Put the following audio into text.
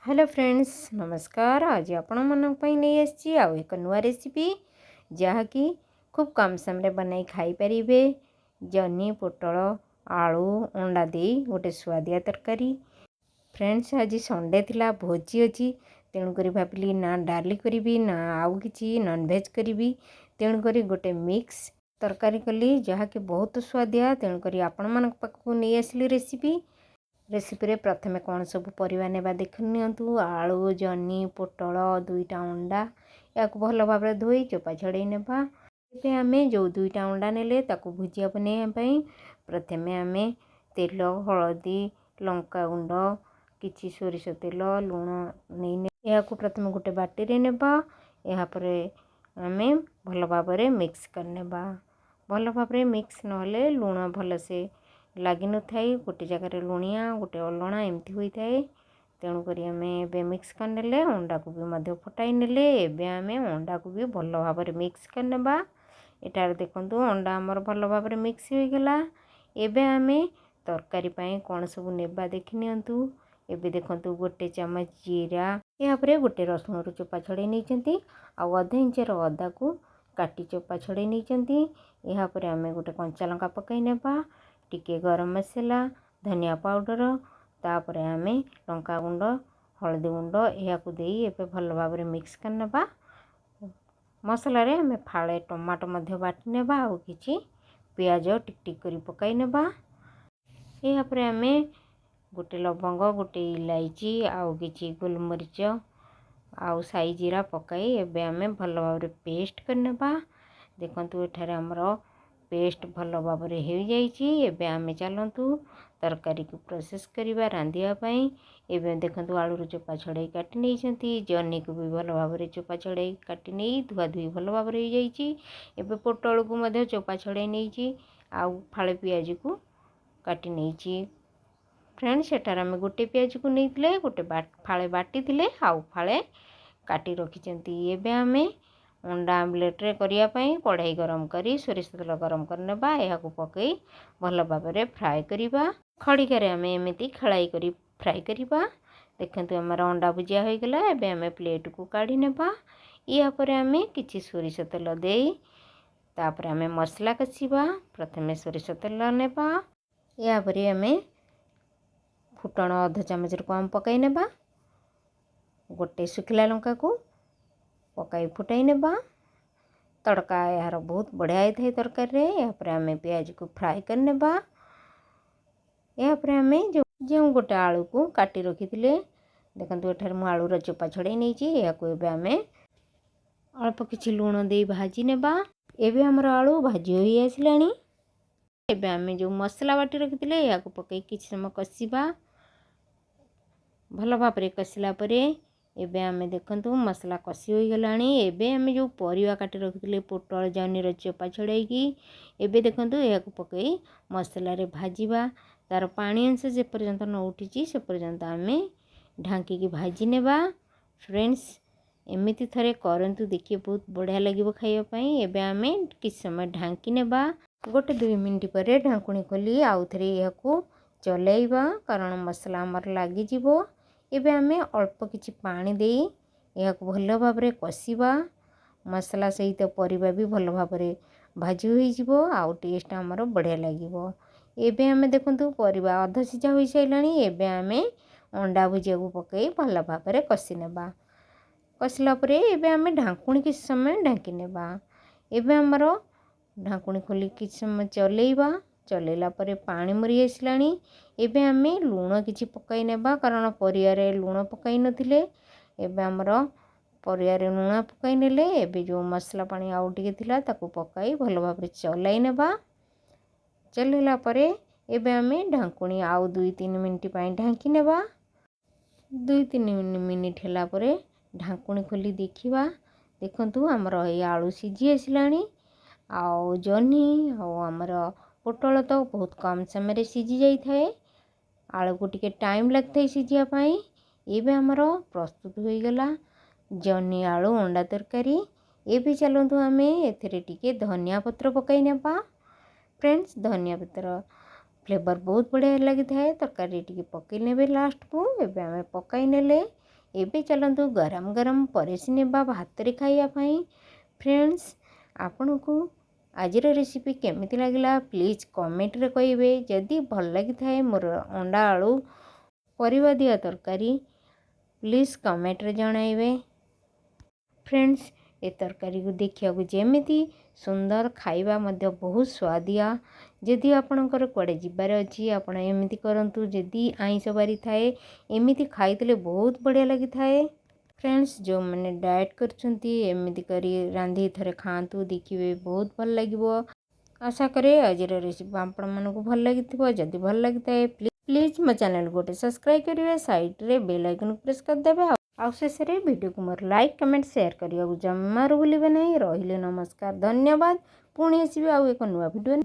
Hello friends नमस्कार। आज आपण मन नहीं आसी आउ एक नुआ रेसिपी जहाँकि खूब कम समय बनाई खाई परिबे। जन्नी पोटल आलू अंडा दे गोटे स्वादिया तरकारी। फ्रेंड्स आज संडे थिला भोजी अच्छी तेणुक भाविली ना डाली करी ना आउ कि नॉनवेज करी तेणुक गोटे मिक्स तरकारी कली जहाँकि बहुत स्वादिया। तेणुक आपण मान पाखक नहीं आसली रेसिपी प्रथमे कौन सब परिवा नेबा देख नियंतु। आलू जन्नी पोटल दुईटा अंडा या भल भाव धोई चोपा छड़े नेबा। एबे आमे जो दुईटा अंडा नेले ताकू भुजिया बनैया प्रथमे आमे तेल हलदी लंका गुंड किछि सोरिष तेल लुण नहीं या प्रथमे गोटे बाटी रे नेबा। या परे आमे भल भाव मिक्स करनेबा। भल भाव मिक्स नहले लुण भल से लगी न थाई गोटे जगह लुणिया गोटे अलणा एमती होता है। तेणुक आम ए मिक्स करने अंडा को भी फटाई नेले। एबे आमे अंडा को भी भल भाव मिक्स करनेबा। एटार देखंतु अंडा आमर भल भाव मिक्स हो गला। एबे आमे तरकारी पाई कौन सब नेबा देखि नियंतु। एबे देखंतु गोटे चम्मच जीरा या परे गोटे रसुण रो चोपा छड़े नहीं आ अधा इंचर अदा को काटी चोपा छड़े नहीं। या परे आमे गोटे कंचा लंका पकाई नेबा टिके गरम मसला धनिया पाउडर तापर आमे लंका गुंड हलदी गुंड या एबे भल भाव मिक्स करनेबा। मसला रे आमे फाळे टमाटो मध्य बाटी नेबा आ किछि प्याज टिक टिक करी पकाई नेबा। या परे आमे गोटे लवंग गोटे इलायची आउ किछि गोलमरीच आउ साई जीरा पकाई एबे आमे भल भाव पेस्ट करनेबा। देखंतु एठारे हमरो पेस्ट भल भाव हो जाइए। एबे आमे चलतु तरकारी को प्रोसेस करिबा रांधिया पई। एबे देखंतु आलू चोपा छड़ाई काटी नहीं जन्नी को भी भल भाव चोपा छड़ाई काटी नहीं धुआ धुई भल भाव हो जाइए। एबे पोटल को मध्य चोपा छड़ाई नहीं आउ फाळे पियाज को काटी नहीं। फ्रेंड्स एटार आमे गोटे पियाज को नहीं गोटे फाळे बाटी थिले आउ फाळे काटी रखिचंती। एबे आमे अंडा आमलेट रे करिया पई कढ़ाई गरम करी सोरिष तेल गरम करनेबा। या पकई भल भाव फ्राए करिबा। खड़िकारे आमे एमिति खड़ाई करी फ्राए करिबा। देखंतु हमर अंडा भुजिया हो गला। एबे आमे प्लेट को काढ़ी नेबा। या परे आमे किछि सोरिष तेल देई तापर आमे मसला कसिबा। प्रथमे सोरिष तेल नेबा या परे आमे फुटण अध चामच कम पकाई नेबा। गोटे सुखिला लंका को पकाई फुटाई नेबा। तड़का यार बहुत बढ़िया होता है तरकारी रे। या पर आमे प्याज को फ्राए करनेबा। या पर आमे जो गोटे आलू को काटी रखिथिले देखंतु एठार मु आलू रो चोपा छड़ाई नहीं या को एबे आमे अल्प किछि लूण दे भाजी नेबा। एबे हमर आलू भाजी होई आसलानी। एबे आमे जो मसला बाटी रखिथिले या को पकाई किछि समय कसिबा। भल भाव कसिला परे एबे आमे देखंतु मसला कसी हो गलानी। एबे आमे जो परिवा काटी रखिथिले पोटल जन्नी रो चोपा छड़ाई एबे देखंतु या को पकाई मसला रे भाजीबा। तार पानी अंश जे पर्यंत न उठिची से पर्यंत आमे ढांकी की भाजी नेबा। फ्रेंड्स एमिति थरे करंतु देखिए बहुत बढ़िया लगिबो खाइबा पई। एबे आमे किछ समय ढांकी नेबा। गोटे 2 मिनिट परे ढांकुणी खोली आउ थरे या को चलाइबा कारण मसला हमर लागी जिवो। एबे आमे अल्प किछि पानी देई या को भल भाव कसिबा। मसला सहित परिबा भी भल भाव भाजी होई जिवो आउ टेस्ट हमर बढ़िया लागिवो। एबे आमे देखंतु परिबा अध सिझा होई साइलानी। एबे आमे अंडा भुजिया को पकई भल भाव कसी नेबा। कसिला परे एबे आमे ढांकुणी किछ समय ढांकी नेबा। एबे हमर ढांकुणी खोली किछ समय चलेइबा। चलेला परे पानी मरी आसलानी। एबे आमे लूण किछि पकाई नेबा कारण परिया रे लूण पकाई नथिले। एबे हमर परिया रे लूण पकाई नेले। एबे जो मसला पानी आउ टिके थिला ताको पकाई भल भाव चलाई नेबा। चलेला परे एबे आमे ढांकुणी आउ 2-3 मिनिट पाई ढांकी नेबा। 2-3 मिनिट होला परे ढांकुणी खोली देखिबा। देखंतु हमर ए आलू सिझी आसलानी आउ जन्नी आउ हमर पोटल तो बहुत कम समय रे सिझी जाई थाए। आलू को टिके टाइम लगता है सिझिया पाई। एबे हमर प्रस्तुत हो गला जन्नी आलू अंडा तरकारी। एबे चलंतु आमे एथरे टिके धनिया पत्र पकाई नेबा। फ्रेंड्स धनिया पत्र फ्लेवर बहुत बढ़िया लगी थाए। तरकारी टिके पकाई नेबे लास्ट को। एबे आमे पकाई नेले ଏବେ ଚାଲନ୍ତୁ ଗରମ ଗରମ ପରସି ନେବା ଭାତରେ ଖାଇବା ପାଇଁ। ଫ୍ରେଣ୍ଡସ୍, ଆପଣଙ୍କୁ ଆଜିର ରେସିପି କେମିତି ଲାଗିଲା ପ୍ଲିଜ୍ କମେଣ୍ଟରେ କହିବେ। ଯଦି ଭଲ ଲାଗିଥାଏ ମୋର ଅଣ୍ଡା ଆଳୁ ପରିବା ଦିଆ ତରକାରୀ ପ୍ଲିଜ୍ କମେଣ୍ଟରେ ଜଣାଇବେ। ଫ୍ରେଣ୍ଡସ୍, ଏ ତରକାରୀକୁ ଦେଖିବାକୁ ଯେମିତି ସୁନ୍ଦର, ଖାଇବା ମଧ୍ୟ ବହୁତ ସୁଆଦିଆ। ଯଦି ଆପଣଙ୍କର କୁଆଡ଼େ ଯିବାର ଅଛି ଆପଣ ଏମିତି କରନ୍ତୁ। ଯଦି ଆଇଁଷ ବାରି ଥାଏ ଏମିତି ଖାଇଥିଲେ ବହୁତ ବଢ଼ିଆ ଲାଗିଥାଏ। ଫ୍ରେଣ୍ଡସ୍, ଯେଉଁମାନେ ଡାଏଟ୍ କରୁଛନ୍ତି ଏମିତି କରି ରାନ୍ଧି ଥରେ ଖାଆନ୍ତୁ, ଦେଖିବେ ବହୁତ ଭଲ ଲାଗିବ। ଆଶା କରେ ଆଜିର ରେସିପି ଆପଣମାନଙ୍କୁ ଭଲ ଲାଗିଥିବ। ଯଦି ଭଲ ଲାଗିଥାଏ ପ୍ଲିଜ୍ ମୋ ଚ୍ୟାନେଲ୍ ଗୋଟେ ସବସ୍କ୍ରାଇବ୍ କରିବେ, ସାଇଡ଼୍ରେ ବେଲ୍ ଆଇକନ୍ ପ୍ରେସ୍ କରିଦେବେ। ଆଉ ଶେଷରେ ଭିଡ଼ିଓକୁ ମୋର ଲାଇକ୍ କମେଣ୍ଟ ସେୟାର କରିବାକୁ ଜମାରୁ ଭୁଲିବେ ନାହିଁ। ରହିଲେ ନମସ୍କାର, ଧନ୍ୟବାଦ। ପୁଣି ଆସିବି ଆଉ ଏକ ନୂଆ ଭିଡ଼ିଓ।